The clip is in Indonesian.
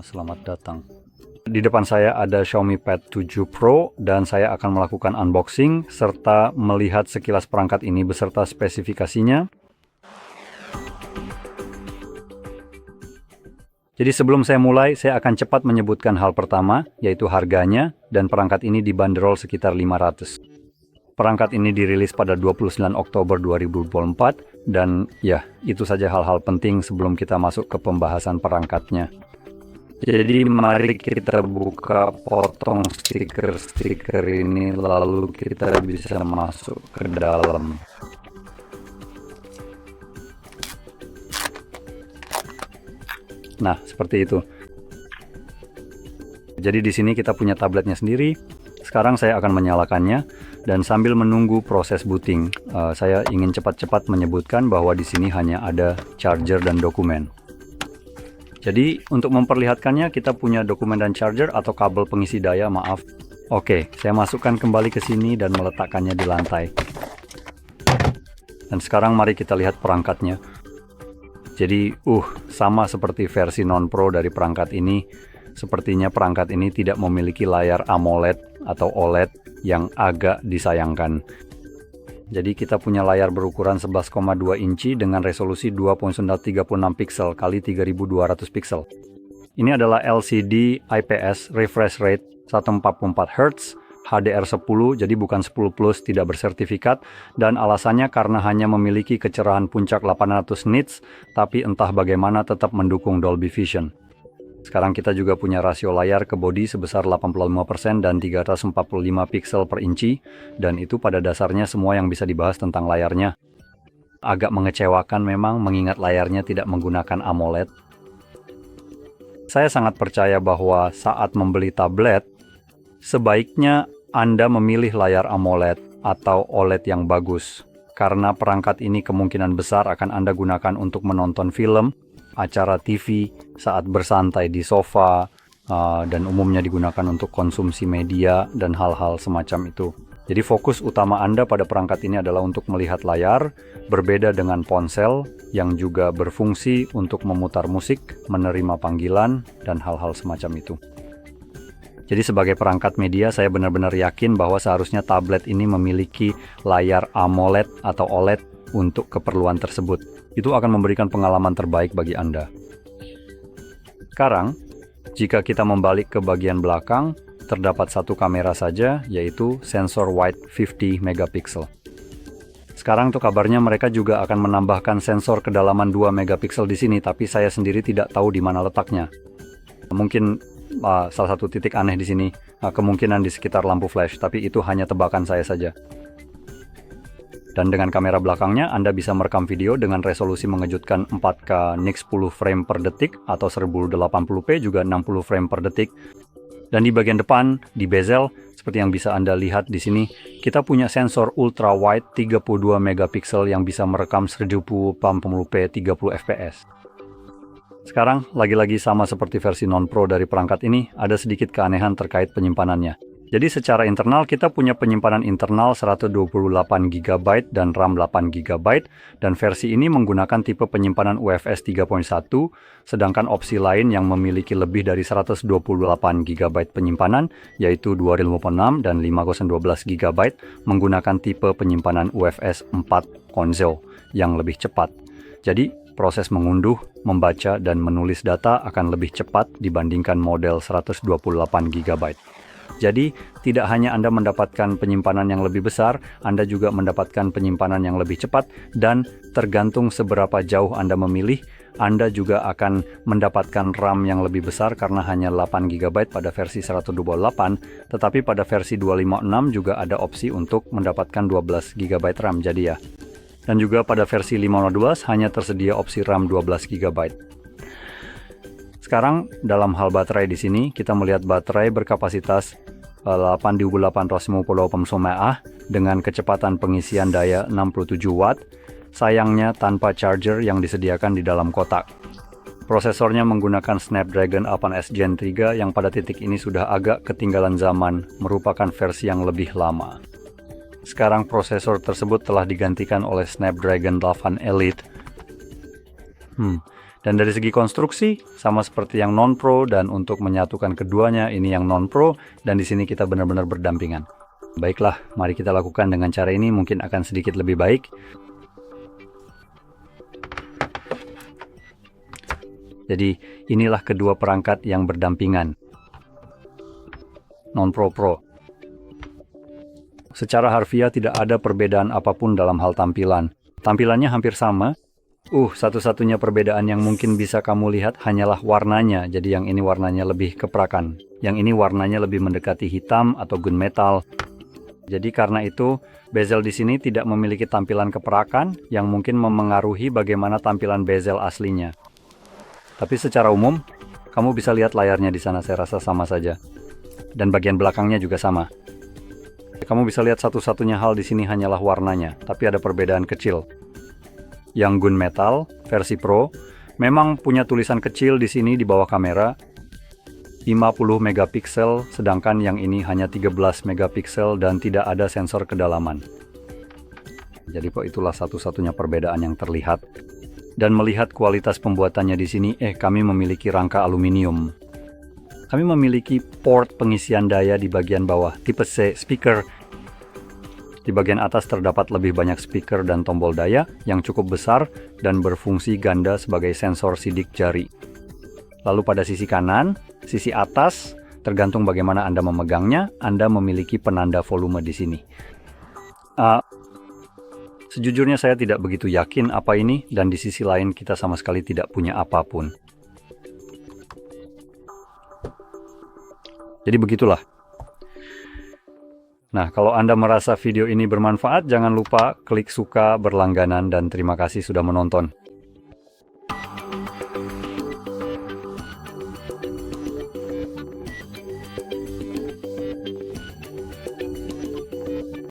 Selamat datang. Di depan saya ada Xiaomi Pad 7 Pro dan saya akan melakukan unboxing serta melihat sekilas perangkat ini beserta spesifikasinya. Jadi sebelum saya mulai, saya akan cepat menyebutkan hal pertama, yaitu harganya, dan perangkat ini dibanderol sekitar 500. Perangkat ini dirilis pada 29 Oktober 2024, dan ya, itu saja hal-hal penting sebelum kita masuk ke pembahasan perangkatnya. Jadi mari kita buka potong stiker-stiker ini lalu kita bisa masuk ke dalam. Nah, seperti itu. Jadi di sini kita punya tabletnya sendiri. Sekarang saya akan menyalakannya dan sambil menunggu proses booting, saya ingin cepat-cepat menyebutkan bahwa di sini hanya ada charger dan dokumen. Jadi, untuk memperlihatkannya, kita punya dokumen dan charger atau kabel pengisi daya, maaf. Oke, saya masukkan kembali ke sini dan meletakkannya di lantai. Dan sekarang mari kita lihat perangkatnya. Jadi, sama seperti versi non-pro dari perangkat ini, sepertinya perangkat ini tidak memiliki layar AMOLED atau OLED yang agak disayangkan. Jadi kita punya layar berukuran 11,2 inci dengan resolusi 2.36 pixel x 3200 pixel. Ini adalah LCD IPS refresh rate 144 Hz, HDR10 jadi bukan 10 plus, tidak bersertifikat, dan alasannya karena hanya memiliki kecerahan puncak 800 nits, tapi entah bagaimana tetap mendukung Dolby Vision. Sekarang kita juga punya rasio layar ke bodi sebesar 85% dan 345 pixel per inci, dan itu pada dasarnya semua yang bisa dibahas tentang layarnya. Agak mengecewakan memang mengingat layarnya tidak menggunakan AMOLED. Saya sangat percaya bahwa saat membeli tablet, sebaiknya Anda memilih layar AMOLED atau OLED yang bagus, karena perangkat ini kemungkinan besar akan Anda gunakan untuk menonton film, acara TV, saat bersantai di sofa, dan umumnya digunakan untuk konsumsi media dan hal-hal semacam itu. Jadi fokus utama Anda pada perangkat ini adalah untuk melihat layar, berbeda dengan ponsel yang juga berfungsi untuk memutar musik, menerima panggilan, dan hal-hal semacam itu. Jadi sebagai perangkat media, saya benar-benar yakin bahwa seharusnya tablet ini memiliki layar AMOLED atau OLED untuk keperluan tersebut. Itu akan memberikan pengalaman terbaik bagi Anda. Sekarang, jika kita membalik ke bagian belakang, terdapat satu kamera saja, yaitu sensor wide 50 megapiksel. Sekarang tuh kabarnya mereka juga akan menambahkan sensor kedalaman 2 megapiksel di sini, tapi saya sendiri tidak tahu di mana letaknya. Mungkin salah satu titik aneh di sini, kemungkinan di sekitar lampu flash, tapi itu hanya tebakan saya saja. Dan dengan kamera belakangnya, Anda bisa merekam video dengan resolusi mengejutkan 4K NIC 10 frame per detik atau 1080p juga 60 frame per detik. Dan di bagian depan, di bezel, seperti yang bisa Anda lihat di sini, kita punya sensor ultra wide 32 megapiksel yang bisa merekam 1080p 30 fps. Sekarang, lagi-lagi sama seperti versi non-pro dari perangkat ini, ada sedikit keanehan terkait penyimpanannya. Jadi secara internal kita punya penyimpanan internal 128 GB dan RAM 8 GB, dan versi ini menggunakan tipe penyimpanan UFS 3.1, sedangkan opsi lain yang memiliki lebih dari 128 GB penyimpanan, yaitu 2056 dan 5012 GB, menggunakan tipe penyimpanan UFS 4 Konzo yang lebih cepat. Jadi proses mengunduh, membaca, dan menulis data akan lebih cepat dibandingkan model 128 GB. Jadi, tidak hanya Anda mendapatkan penyimpanan yang lebih besar, Anda juga mendapatkan penyimpanan yang lebih cepat, dan tergantung seberapa jauh Anda memilih, Anda juga akan mendapatkan RAM yang lebih besar karena hanya 8 GB pada versi 128, tetapi pada versi 256 juga ada opsi untuk mendapatkan 12 GB RAM, jadi ya. Dan juga pada versi 512 hanya tersedia opsi RAM 12 GB. Sekarang dalam hal baterai di sini kita melihat baterai berkapasitas 8800 mAh dengan kecepatan pengisian daya 67 Watt. Sayangnya tanpa charger yang disediakan di dalam kotak. Prosesornya menggunakan Snapdragon 8S Gen 3 yang pada titik ini sudah agak ketinggalan zaman, merupakan versi yang lebih lama. Sekarang prosesor tersebut telah digantikan oleh Snapdragon 8 Elite. Dan dari segi konstruksi, sama seperti yang non-pro, dan untuk menyatukan keduanya, ini yang non-pro, dan di sini kita benar-benar berdampingan. Baiklah, mari kita lakukan dengan cara ini, mungkin akan sedikit lebih baik. Jadi, inilah kedua perangkat yang berdampingan. Non-pro-pro. Secara harfiah tidak ada perbedaan apapun dalam hal tampilan. Tampilannya hampir sama. Satu-satunya perbedaan yang mungkin bisa kamu lihat hanyalah warnanya. Jadi yang ini warnanya lebih keperakan. Yang ini warnanya lebih mendekati hitam atau gunmetal. Jadi karena itu, bezel di sini tidak memiliki tampilan keperakan yang mungkin memengaruhi bagaimana tampilan bezel aslinya. Tapi secara umum, kamu bisa lihat layarnya di sana, saya rasa sama saja. Dan bagian belakangnya juga sama. Kamu bisa lihat satu-satunya hal di sini hanyalah warnanya, tapi ada perbedaan kecil. Yang gunmetal versi Pro memang punya tulisan kecil di sini di bawah kamera, 50 megapiksel, sedangkan yang ini hanya 13 megapiksel dan tidak ada sensor kedalaman. Jadi itulah satu-satunya perbedaan yang terlihat. Dan melihat kualitas pembuatannya di sini, kami memiliki rangka aluminium. Kami memiliki port pengisian daya di bagian bawah, tipe C speaker. Di bagian atas terdapat lebih banyak speaker dan tombol daya yang cukup besar dan berfungsi ganda sebagai sensor sidik jari. Lalu pada sisi kanan, sisi atas, tergantung bagaimana Anda memegangnya, Anda memiliki penanda volume di sini. Sejujurnya saya tidak begitu yakin apa ini, dan di sisi lain kita sama sekali tidak punya apapun. Jadi begitulah. Nah, kalau Anda merasa video ini bermanfaat, jangan lupa klik suka, berlangganan, dan terima kasih sudah menonton.